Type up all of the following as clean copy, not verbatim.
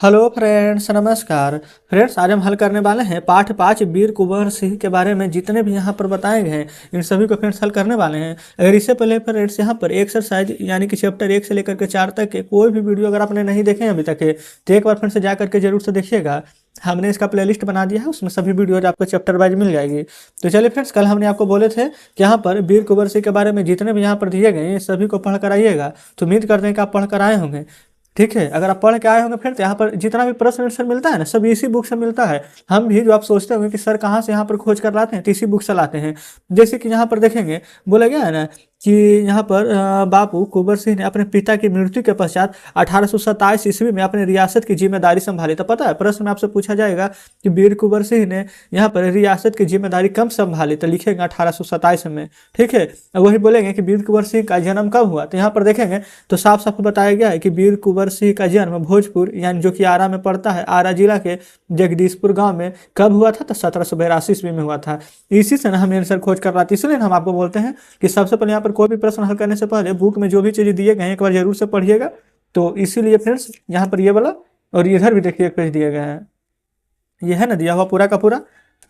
Hello friends, नमस्कार। Friends, आज हम हल करने वाले हैं पाठ 5 वीर कुंवर सिंह के बारे में। जितने भी यहाँ पर बताए गए हैं इन सभी को फ्रेंड्स हल करने वाले हैं। अगर इससे पहले फ्रेंड्स यहाँ पर एक्सरसाइज यानी कि चैप्टर 1 से लेकर के 4 तक के कोई भी वीडियो अगर आपने नहीं देखे हैं अभी तक के, तो एक बार फ्रेंड्स जा करके जरूर से देखिएगा। हमने इसका प्लेलिस्ट बना दिया है, उसमें सभी वीडियोज आपको चैप्टर वाइज मिल जाएगी। तो चलिए फ्रेंड्स, कल हमने आपको बोले थे कि यहाँ पर वीर कुंवर सिंह के बारे में जितने भी यहाँ पर दिए गए हैं सभी को पढ़ कर आइएगा। तो उम्मीद करते हैं कि आप पढ़ कर आए होंगे। ठीक है, अगर आप पढ़ के आए होंगे फिर तो यहाँ पर जितना भी प्रश्न आंसर मिलता है ना, सब इसी बुक से मिलता है। हम भी जो आप सोचते होंगे कि सर कहाँ से यहाँ पर खोज कर लाते हैं, तो इसी बुक से लाते हैं। जैसे कि यहाँ पर देखेंगे, बोला गया है ना कि यहाँ पर बापू कुंवर सिंह ने अपने पिता की मृत्यु के पश्चात 1827 ईस्वी में अपनी रियासत की जिम्मेदारी संभाली। तो पता है प्रश्न में आपसे पूछा जाएगा कि वीर कुंवर सिंह ने यहाँ पर रियासत की जिम्मेदारी कब संभाली, तो लिखेंगे 1827 में। ठीक है, वही बोलेंगे कि वीर कुंवर सिंह का जन्म कब हुआ, तो यहाँ पर देखेंगे तो साफ साफ बताया गया है कि वीर कुंवर सिंह का जन्म भोजपुर यानी जो कि आरा में पड़ता है, आरा जिला के जगदीशपुर गांव में कब हुआ था, तो 1782 ईस्वी में हुआ था। इसी से हम आंसर खोज कर रहा था। इसलिए हम आपको बोलते हैं कि सबसे पहले यहाँ पर कोई भी प्रश्न हल करने से पहले बुक में जो भी चीजें दिए गए हैं एक बार जरूर से पढ़िएगा। तो इसीलिए फ्रेंड्स यहाँ पर ये वाला और इधर भी देखिए एक पेज दिया गया है, ये है ना दिया हुआ पूरा का पूरा।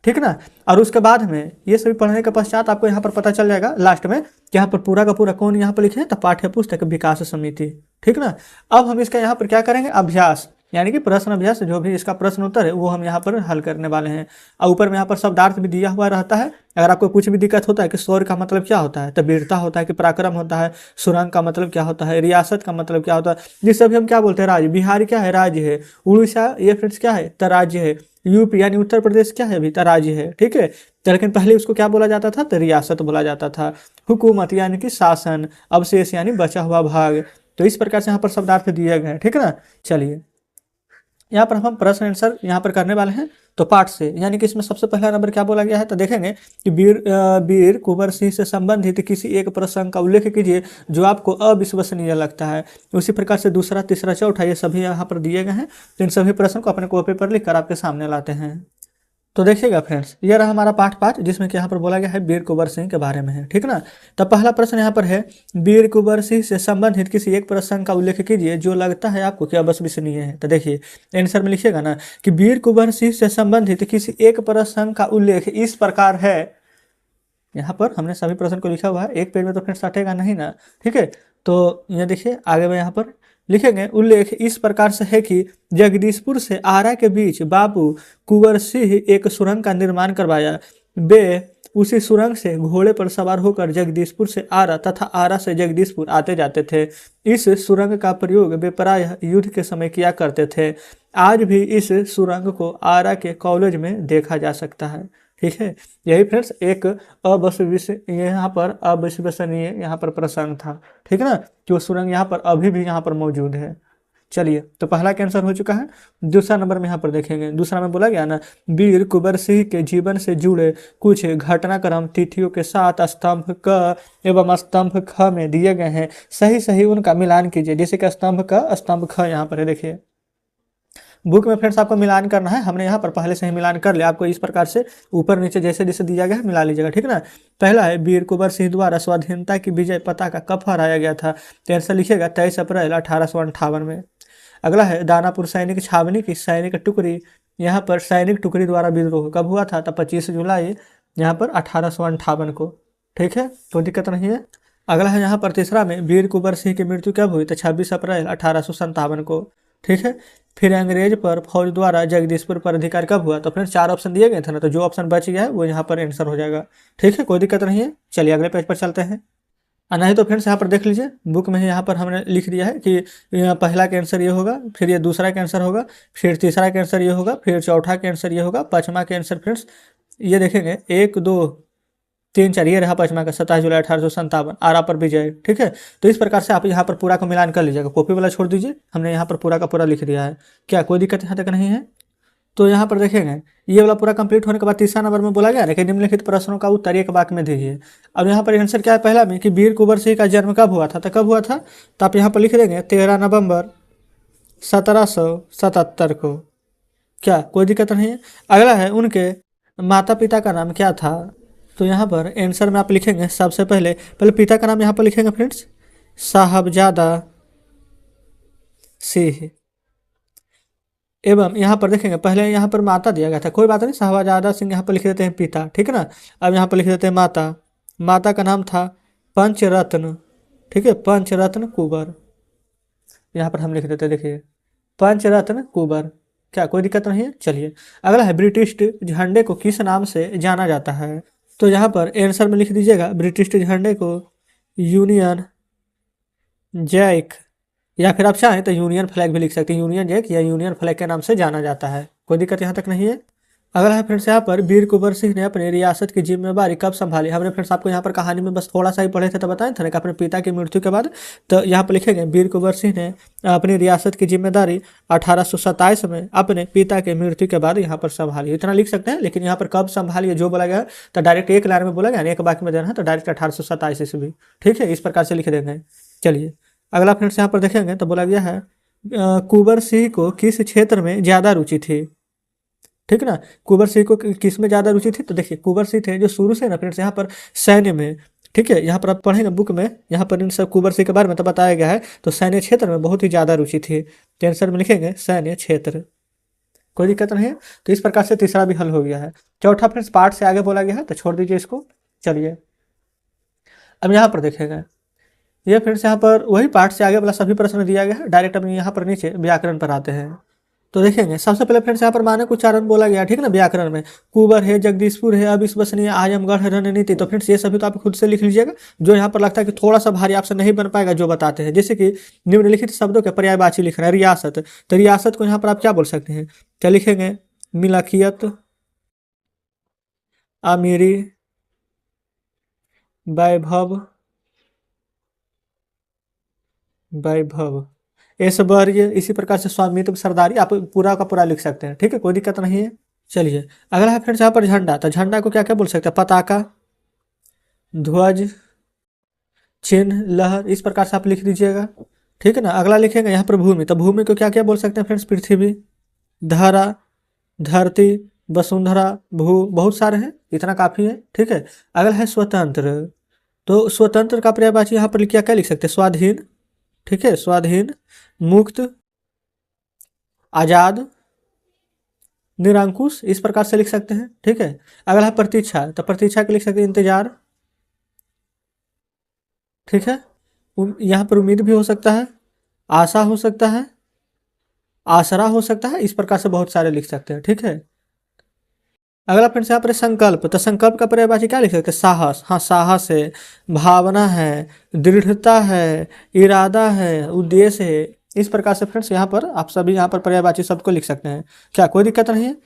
ठीक ना, और उसके बाद में ये सभी पढ़ने के पश्चात आपको यहाँ पर पता चल जाएगा लास्ट में कि यहाँ पर पूरा का पूरा कौन यहाँ पर लिखे हैं, तो पाठ्य पुस्तक विकास समिति। ठीक ना, अब हम इसका यहाँ पर क्या करेंगे, अभ्यास यानी कि प्रश्न अभ्यास, जो भी इसका प्रश्न उत्तर है वो हम यहाँ पर हल करने वाले हैं। और ऊपर में यहाँ पर शब्दार्थ भी दिया हुआ रहता है। अगर आपको कुछ भी दिक्कत होता है कि शौर्य का मतलब क्या होता है, तो वीरता होता है कि पराक्रम होता है, सुरंग का मतलब क्या होता है, रियासत का मतलब क्या होता है, ये सभी हम क्या बोलते हैं, राज्य। बिहार क्या है, राज्य है। उड़ीसा ये फ्रेंड्स क्या है, तो राज्य है। यूपी यानी उत्तर प्रदेश क्या है अभी, तो राज्य है। ठीक है, तो लेकिन पहले उसको क्या बोला जाता था, तो रियासत बोला जाता था। हुकूमत यानी कि शासन, अवशेष यानी बचा हुआ भाग। तो इस प्रकार से यहाँ पर शब्दार्थ दिए गए हैं। ठीक है ना, चलिए यहाँ पर हम प्रश्न आंसर यहाँ पर करने वाले हैं। तो पाठ से यानी कि इसमें सबसे पहला नंबर क्या बोला गया है, तो देखेंगे कि वीर कुंवर सिंह से संबंधित किसी एक प्रसंग का उल्लेख कीजिए जो आपको अविश्वसनीय लगता है। उसी प्रकार से दूसरा, तीसरा, चौथा ये सभी यहाँ पर दिए गए हैं। तो इन सभी प्रश्न को अपने कॉपी पर लिखकर आपके सामने लाते हैं। तो देखिएगा फ्रेंड्स, ये रहा हमारा पाठ 5 जिसमें कि यहाँ पर बोला गया है वीर कुंवर सिंह के बारे में है। ठीक ना, तो पहला प्रश्न यहाँ पर है, वीर कुंवर सिंह से संबंधित किसी एक प्रसंग का उल्लेख कीजिए जो लगता है आपको कि अविश्वसनीय है। तो देखिए आंसर में लिखिएगा ना कि वीर कुंवर सिंह से संबंधित किसी एक प्रसंग का उल्लेख इस प्रकार है। यहाँ पर हमने सभी प्रश्न को लिखा हुआ है, एक पेज में तो फ्रेंड्स हटेगा नहीं ना। ठीक है, तो ये देखिए आगे में यहाँ पर लिखेंगे, उल्लेख इस प्रकार से है कि जगदीशपुर से आरा के बीच बाबू कुंवर सिंह एक सुरंग का निर्माण करवाया। वे उसी सुरंग से घोड़े पर सवार होकर जगदीशपुर से आरा तथा आरा से जगदीशपुर आते जाते थे। इस सुरंग का प्रयोग वे प्रायः युद्ध के समय किया करते थे। आज भी इस सुरंग को आरा के कॉलेज में देखा जा सकता है। ठीक है, यही फ्रेंड्स एक अविश्वसनीय यहाँ पर प्रसंग था। ठीक है ना, जो सुरंग यहाँ पर अभी भी यहाँ पर मौजूद है। चलिए, तो पहला कैंसर हो चुका है। दूसरा नंबर में यहाँ पर देखेंगे, दूसरा में बोला गया ना, वीर कुंवर सिंह के जीवन से जुड़े कुछ घटनाक्रम तिथियों के साथ स्तंभ क एवं स्तंभ ख में दिए गए हैं। सही सही उनका मिलान कीजिए। जैसे कि स्तंभ क स्तंभ ख यहाँ पर है, देखिए बुक में फ्रेंड्स आपको मिलान करना है। हमने यहाँ पर पहले से ही मिलान कर लिया। आपको इस प्रकार से ऊपर नीचे जैसे जैसे दिया गया है मिला लीजिएगा। ठीक है ना, पहला है, वीर कुंवर सिंह द्वारा स्वाधीनता की विजय पताका कब फहराया गया था, तो आंसर लिखिएगा 23 अप्रैल 1858 में। अगला है, दानापुर सैनिक छावनी की सैनिक टुकड़ी, यहाँ पर सैनिक टुकड़ी द्वारा विद्रोह कब हुआ था, तो 25 जुलाई यहाँ पर 1858 को। ठीक है, कोई दिक्कत नहीं है। अगला है यहाँ पर तीसरा में, वीर कुंवर सिंह की मृत्यु कब हुई, तो 26 अप्रैल 1857 को। ठीक है, फिर अंग्रेज पर फौज द्वारा जगदीशपुर पर अधिकार कब हुआ, तो फ्रेंड्स 4 ऑप्शन दिए गए थे ना, तो जो ऑप्शन बच गया है वो यहाँ पर आंसर हो जाएगा। ठीक है, कोई दिक्कत नहीं है। चलिए अगले पेज पर चलते हैं। नहीं तो फ्रेंड्स यहाँ पर देख लीजिए, बुक में यहाँ पर हमने लिख दिया है कि पहला का आंसर ये होगा, फिर ये दूसरा का आंसर होगा, फिर तीसरा का आंसर ये होगा, फिर चौथा का आंसर ये होगा, पाँचवा का आंसर फ्रेंड्स ये देखेंगे 1 2 3 4 ये रहा पाँचवा का 27 जुलाई 1857 आरा पर विजय। ठीक है, तो इस प्रकार से आप यहाँ पर पूरा का मिलान कर लीजिएगा। कॉपी वाला छोड़ दीजिए, हमने यहाँ पर पूरा का पूरा लिख दिया है। क्या कोई दिक्कत यहाँ तक नहीं है। तो यहाँ पर देखेंगे ये वाला पूरा कंप्लीट होने के बाद तीसरा नंबर में बोला गया है कि निम्नलिखित प्रश्नों का उत्तर एक वाक्य में दीजिए। अब यहाँ पर आंसर क्या है, पहला में कि वीर कुंवर सिंह का जन्म कब हुआ था, तो कब हुआ था, तो आप यहाँ पर लिख देंगे 13 नवंबर 1777 को। क्या कोई दिक्कत नहीं है। अगला है, उनके माता पिता का नाम क्या था, तो यहाँ पर आंसर में आप लिखेंगे सबसे पहले पिता का नाम यहाँ पर लिखेंगे फ्रेंड्स साहबजादा सिंह। एवं यहाँ पर देखेंगे पहले यहाँ पर माता दिया गया था, कोई बात नहीं, शहजादा सिंह यहाँ पर लिख देते हैं पिता, ठीक है ना। अब यहाँ पर लिख देते हैं माता, माता का नाम था पंचरत्न, ठीक है, पंचरत्न कुंवर। यहाँ पर हम लिख देते हैं, देखिए पंचरत्न कुंवर, क्या कोई दिक्कत नहीं है। चलिए अगला है ब्रिटिश झंडे को किस नाम से जाना जाता है। तो यहाँ पर आंसर में लिख दीजिएगा ब्रिटिश झंडे को यूनियन जैक, या फिर आप चाहें तो यूनियन फ्लैग भी लिख सकते हैं, यूनियन जैक या यूनियन फ्लैग के नाम से जाना जाता है, कोई दिक्कत यहाँ तक नहीं है। अगला है फ्रेंड्स यहाँ पर वीर कुंवर सिंह ने अपनी रियासत की जिम्मेवारी कब संभाली। हमने फ्रेंड्स आपको यहाँ पर कहानी में बस थोड़ा सा ही पढ़े थे तो बताए थे ना कि अपने पिता की मृत्यु के बाद, तो यहाँ पर लिखेंगे वीर कुंवर सिंह ने अपनी रियासत की जिम्मेदारी 1827 में अपने पिता की मृत्यु के बाद यहाँ पर संभाली, इतना लिख सकते हैं। लेकिन यहाँ पर कब संभाली जो बोला गया तो डायरेक्ट एक लाइन में बोला गया, एक वाक्य में देना है तो डायरेक्ट 1827 ईस्वी, ठीक है, इस प्रकार से लिख देंगे। चलिए अगला फ्रेंड्स यहाँ पर देखेंगे तो बोला गया है कुंवर सिंह को किस क्षेत्र में ज़्यादा रुचि थी, ठीक ना। कुंवर सिंह को किस में ज़्यादा रुचि थी, तो देखिए कुंवर सिंह थे जो शुरू से ना फ्रेंड्स यहाँ पर सैन्य में, ठीक है, यहाँ पर आप पढ़ेंगे बुक में, यहाँ पर इन सब कुंवर सिंह के बारे में तो बताया गया है, तो सैन्य क्षेत्र में बहुत ही ज़्यादा रुचि थी, तो आंसर में लिखेंगे सैन्य क्षेत्र, कोई दिक्कत नहीं है। तो इस प्रकार से तीसरा भी हल हो गया है। चौथा फ्रेंड्स पार्ट से आगे बोला गया है तो छोड़ दीजिए इसको। चलिए अब यहाँ पर देखेंगे, ये फ्रेंड्स यहाँ पर वही पार्ट से आगे वाला सभी प्रश्न दिया गया है, डायरेक्ट अब यहाँ पर नीचे व्याकरण पर आते हैं। तो देखेंगे सबसे पहले फ्रेंड्स यहाँ पर मानक उच्चारण बोला गया, ठीक है ना, व्याकरण में कुंवर है, जगदीशपुर है, अविश्वसनीय, आजमगढ़ है, रणनीति। तो फ्रेंड्स ये सभी तो आप खुद से लिख लीजिएगा, जो यहाँ पर लगता है कि थोड़ा सा भारी आपसे नहीं बन पाएगा जो बताते हैं, जैसे कि निम्नलिखित शब्दों के पर्यायवाची लिखना है। रियासत, तो रियासत को यहाँ पर आप क्या बोल सकते हैं, क्या लिखेंगे, मिलाकियत, अमीरी, वैभव, वैभव, ऐश्वर्य, इसी प्रकार से स्वामित्व, सरदारी, आप पूरा का पूरा लिख सकते हैं, ठीक है, कोई दिक्कत नहीं है। चलिए अगला है फ्रेंड्स यहाँ पर झंडा, तो झंडा को क्या क्या बोल सकते हैं, पताका, ध्वज, चिन्ह, लहर, इस प्रकार से आप लिख दीजिएगा, ठीक है ना। अगला लिखेंगे यहाँ पर भूमि, तो भूमि को क्या क्या बोल सकते हैं फ्रेंड्स, पृथ्वी, धरा, धरती, वसुंधरा, भू, बहुत सारे हैं, इतना काफी है, ठीक है। अगला है स्वतंत्र, तो स्वतंत्र का पर्यायवाची यहाँ पर क्या क्या लिख सकते हैं, स्वाधीन, ठीक है, स्वाधीन, मुक्त, आजाद, निरंकुश, इस प्रकार से लिख सकते हैं, ठीक है। अगला है प्रतीक्षा, तो प्रतीक्षा के लिख सकते हैं इंतजार, ठीक है। यहाँ पर उम्मीद भी हो सकता है, आशा हो सकता है, आसरा हो सकता है, इस प्रकार से बहुत सारे लिख सकते हैं, ठीक है। अगला फ्रेंड्स यहाँ पर संकल्प, तो संकल्प का पर्यायवाची क्या लिख सकते हैं, साहस, हाँ साहस है, भावना है, दृढ़ता है, इरादा है, उद्देश्य है, इस प्रकार से फ्रेंड्स यहाँ पर आप सभी यहाँ पर पर्यायवाची सबको लिख सकते हैं, क्या कोई दिक्कत नहीं है।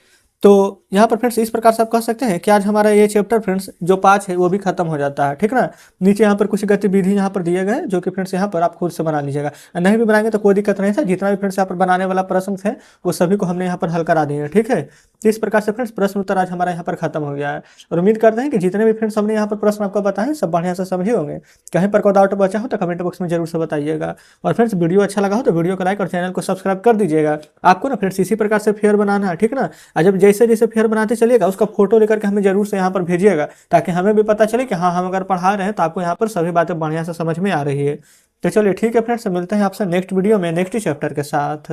तो यहाँ पर फ्रेंड्स इस प्रकार से आप कह सकते हैं कि आज हमारा ये चैप्टर फ्रेंड्स जो 5 है वो भी खत्म हो जाता है, ठीक ना। नीचे यहाँ पर कुछ गतिविधि यहाँ पर दिए गए जो कि फ्रेंड्स यहाँ पर आप खुद से बना लीजिएगा, नहीं भी बनाएंगे तो कोई दिक्कत नहीं था, जितना भी फ्रेंड्स यहाँ पर बनाने वाला प्रश्न थे वो सभी को हमने यहाँ पर हल करा दिए हैं, ठीक है। तो इस प्रकार से फ्रेंड्स प्रश्न उत्तर आज हमारा यहाँ पर खत्म हो गया है, और उम्मीद करते हैं कि जितने भी फ्रेंड्स हमने यहाँ पर प्रश्न आपको बताए सब बढ़िया से समझे होंगे। कहीं पर कोई डाउट बचा हो तो कमेंट बॉक्स में जरूर से बताइएगा, और फ्रेंड्स वीडियो अच्छा लगा हो तो वीडियो को लाइक और चैनल को सब्सक्राइब कर दीजिएगा। आपको ना फ्रेंड्स इसी प्रकार से फेयर बनाना है, ठीक ना। और जब जैसे जैसे फेयर बनाते चलिएगा उसका फोटो लेकर के हमें जरूर से यहाँ पर भेजिएगा, ताकि हमें भी पता चले कि हाँ हम अगर पढ़ा रहे हैं तो आपको यहाँ पर सभी बातें बढ़िया से समझ में आ रही है। तो चलिए ठीक है फ्रेंड्स, मिलते हैं आपसे नेक्स्ट वीडियो में नेक्स्ट चैप्टर के साथ।